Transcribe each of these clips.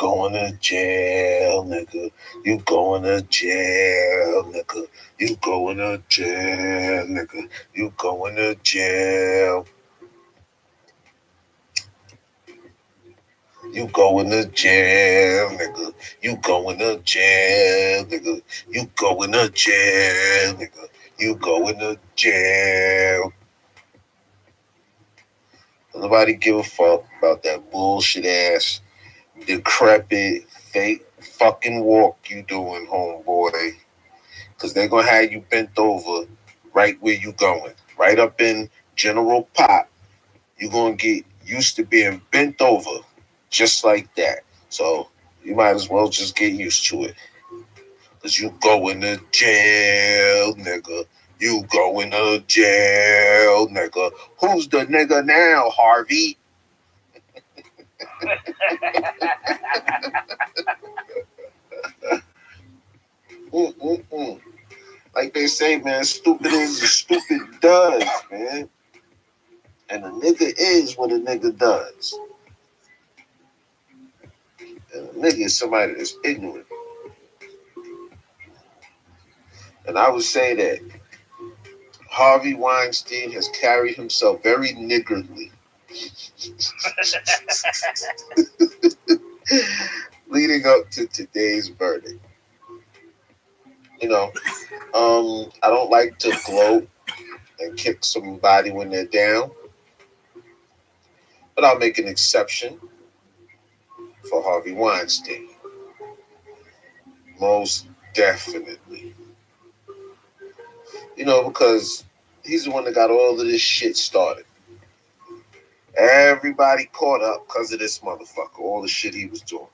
going to jail, nigga. You going to jail, nigga. You going to jail, nigga. You going to jail. You going to jail, nigga. You going to jail, nigga. You going to jail, nigga. You going to jail. Nobody give a fuck about that bullshit ass, decrepit, fake fucking walk you doing, homeboy. Because they're going to have you bent over right where you going. Right up in General Pop. You're going to get used to being bent over just like that. So you might as well just get used to it. Because you going to jail, nigga. You going to jail, nigga. Who's the nigga now, Harvey? Mm-mm-mm. Like they say, man, stupid is as stupid does, man. And a nigga is what a nigga does. And a nigga is somebody that's ignorant. And I would say that Harvey Weinstein has carried himself very niggardly, leading up to today's verdict. You know, I don't like to gloat and kick somebody when they're down, but I'll make an exception for Harvey Weinstein. Most definitely. You know, because he's the one that got all of this shit started. Everybody caught up because of this motherfucker, all the shit he was doing.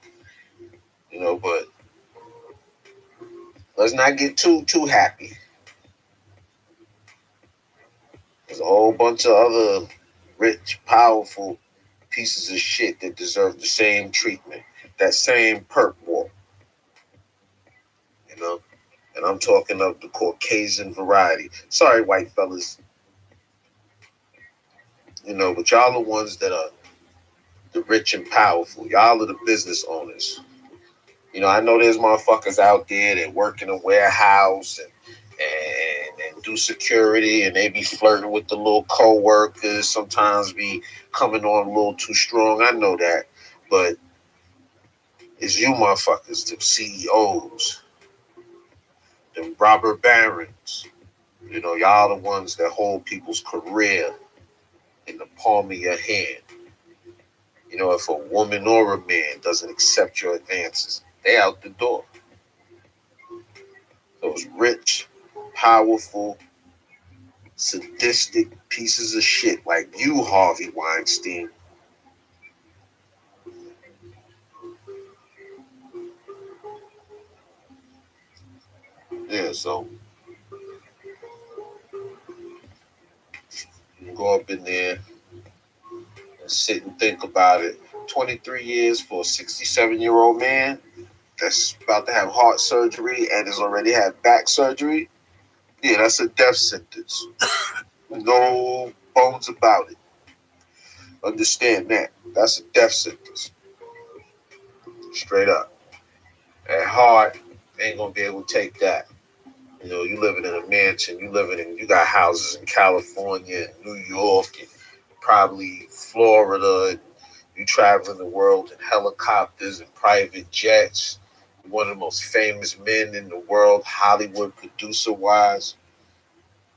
You know, but let's not get too happy. There's a whole bunch of other rich, powerful pieces of shit that deserve the same treatment, that same perp walk, you know? And I'm talking of the Caucasian variety. Sorry, white fellas. You know, but y'all are the ones that are the rich and powerful. Y'all are the business owners. You know, I know there's motherfuckers out there that work in a warehouse and do security, and they be flirting with the little co-workers, sometimes be coming on a little too strong. I know that. But it's you motherfuckers, the CEOs, the robber barons. You know, y'all the ones that hold people's career in the palm of your hand. You know, if a woman or a man doesn't accept your advances, they out the door. Those rich, powerful, sadistic pieces of shit like you, Harvey Weinstein. Yeah, so you go up in there and sit and think about it. 23 years for a 67-year-old man that's about to have heart surgery and has already had back surgery. Yeah, that's a death sentence. No bones about it. Understand that. That's a death sentence. Straight up. At heart, ain't gonna be able to take that. You know, you living in a mansion, you got houses in California, New York, and probably Florida. And you traveling the world in helicopters and private jets. You're one of the most famous men in the world, Hollywood producer wise.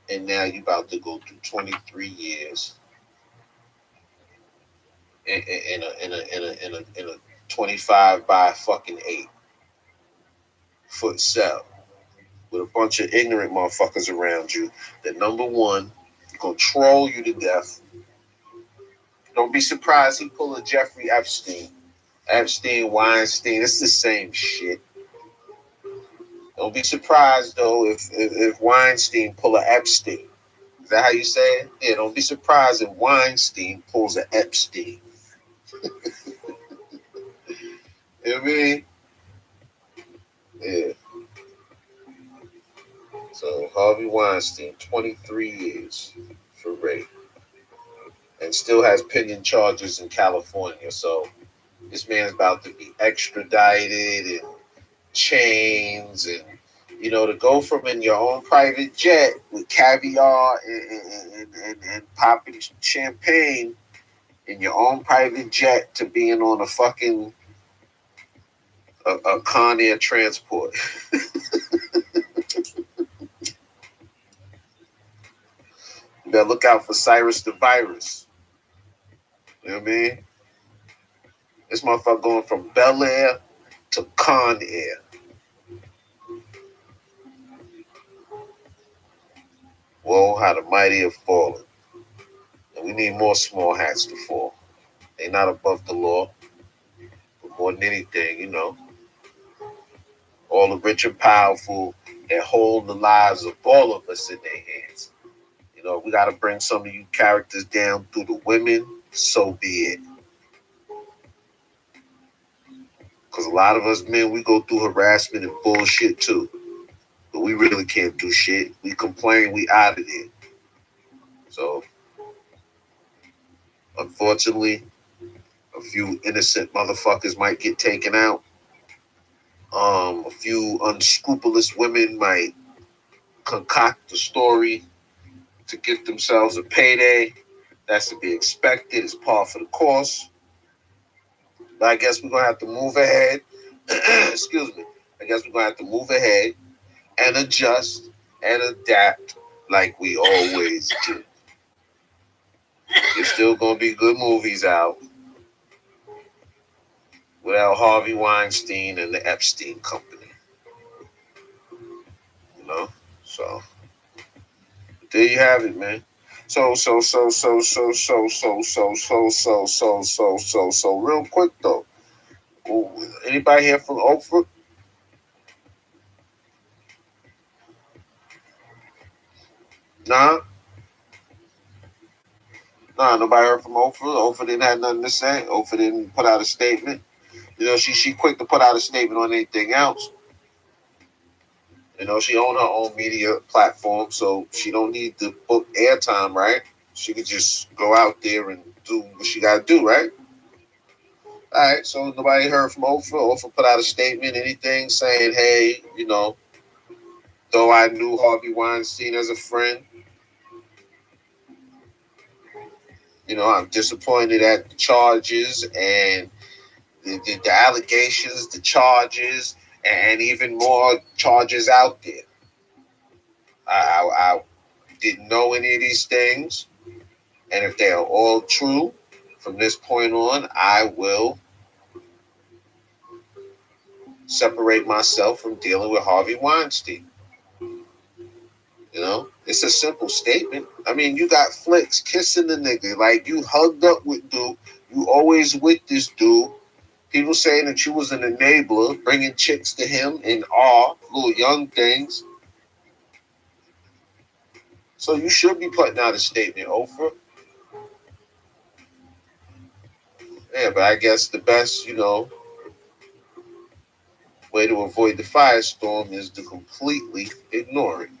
And now you about to go through 23 years in a 25 by fucking 8 foot cell with a bunch of ignorant motherfuckers around you that, number one, gonna troll you to death. Don't be surprised he pull a Jeffrey Epstein. Epstein, Weinstein, it's the same shit. Don't be surprised though if Weinstein pull a Epstein. Is that how you say it? Yeah, don't be surprised if Weinstein pulls a Epstein. You know what I mean? Yeah. So Harvey Weinstein, 23 years for rape. And still has pending charges in California. So This man's about to be extradited and chains and to go from in your own private jet with caviar and popping champagne in your own private jet to being on a fucking a Con Air transport. You better look out for Cyrus the Virus. You know what I mean? This motherfucker going from Bel Air to Con Air. Whoa, how the mighty have fallen. And we need more small hats to fall. They not above the law, but more than anything, all the rich and powerful that hold the lives of all of us in their hands. We got to bring some of you characters down through the women, so be it. Because a lot of us men, we go through harassment and bullshit too. But we really can't do shit. We complain, we out of there. So, unfortunately, a few innocent motherfuckers might get taken out. A few unscrupulous women might concoct a story to get themselves a payday. That's to be expected. It's par for the course. But I guess we're going to have to move ahead. Excuse me. I guess we're going to have to move ahead and adjust and adapt like we always do. There's still going to be good movies out without Harvey Weinstein and the Epstein company. So there you have it, man. So real quick though. Anybody here from Oprah? Nah, nobody heard from Oprah. Oprah didn't have nothing to say. Oprah didn't put out a statement. She quick to put out a statement on anything else. She own her own media platform, so she don't need to book airtime, right? She could just go out there and do what she got to do, right? All right, so nobody heard from Oprah. Oprah put out a statement, anything saying, hey, though I knew Harvey Weinstein as a friend, I'm disappointed at the charges and the allegations, the charges, and even more charges out there. I didn't know any of these things, and if they are all true, from this point on, I will separate myself from dealing with Harvey Weinstein. It's a simple statement. I mean, you got flicks kissing the nigga. Like, you hugged up with dude. You always with this dude. People saying that you was an enabler, bringing chicks to him in awe, little young things. So you should be putting out a statement, Oprah. Yeah, but I guess the best, way to avoid the firestorm is to completely ignore it.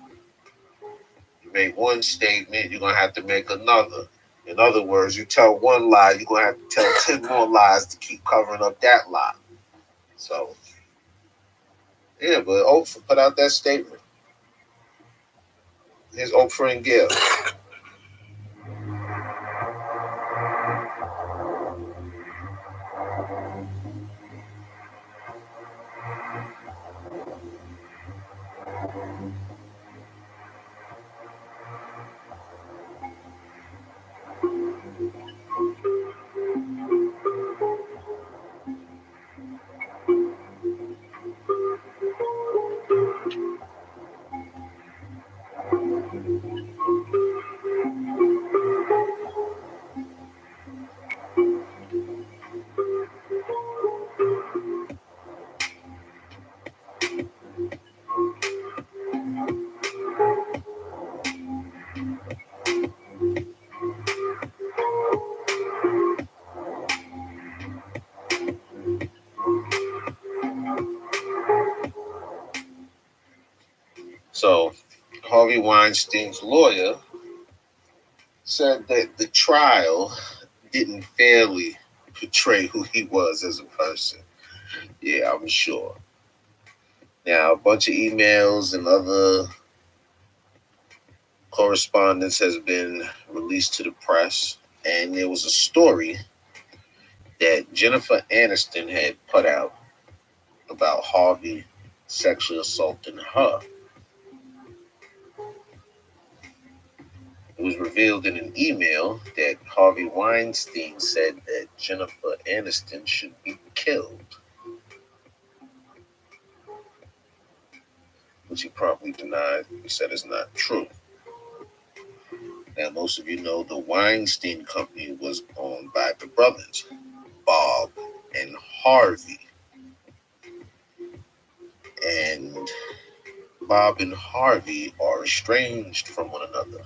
You make one statement, you're going to have to make another. In other words, you tell one lie, you're going to have to tell 10 more lies to keep covering up that lie. So, yeah, but Oprah put out that statement. Here's Oprah and Gail. So, Harvey Weinstein's lawyer said that the trial didn't fairly portray who he was as a person. Yeah, I'm sure. Now, a bunch of emails and other correspondence has been released to the press, and there was a story that Jennifer Aniston had put out about Harvey sexually assaulting her. It was revealed in an email that Harvey Weinstein said that Jennifer Aniston should be killed, which he promptly denied. He said it's not true. Now, most of you know the Weinstein Company was owned by the brothers, Bob and Harvey. And Bob and Harvey are estranged from one another,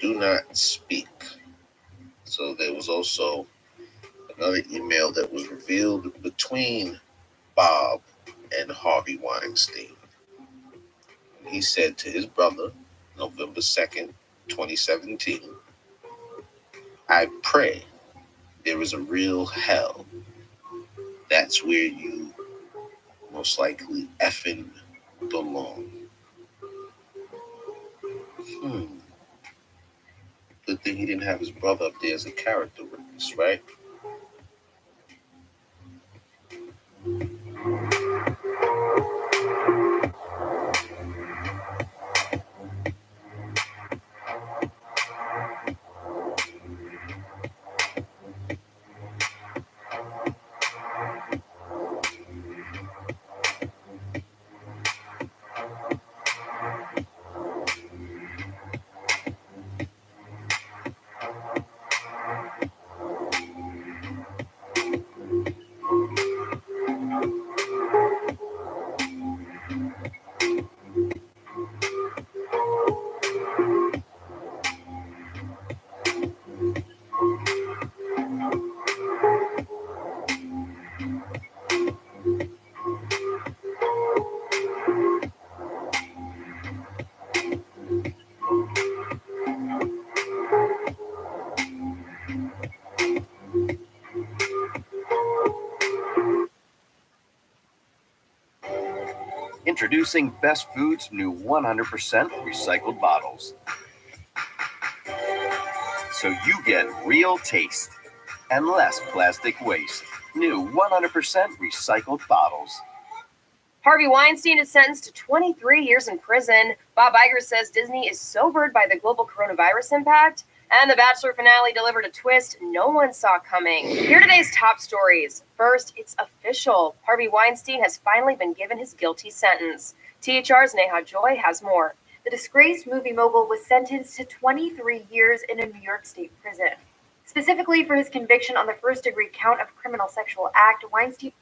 do not speak. So there was also another email that was revealed between Bob and Harvey Weinstein. He said to his brother, November 2nd, 2017, I pray there is a real hell. That's where you most likely effing belong. Good thing he didn't have his brother up there as a character witness, right? Introducing Best Food's new 100% recycled bottles. So you get real taste and less plastic waste. New 100% recycled bottles. Harvey Weinstein is sentenced to 23 years in prison. Bob Iger says Disney is sobered by the global coronavirus impact. And The Bachelor finale delivered a twist no one saw coming. Here are today's top stories. First, it's official. Harvey Weinstein has finally been given his guilty sentence. THR's Neha Joy has more. The disgraced movie mogul was sentenced to 23 years in a New York State prison. Specifically for his conviction on the first-degree count of criminal sexual act, Weinstein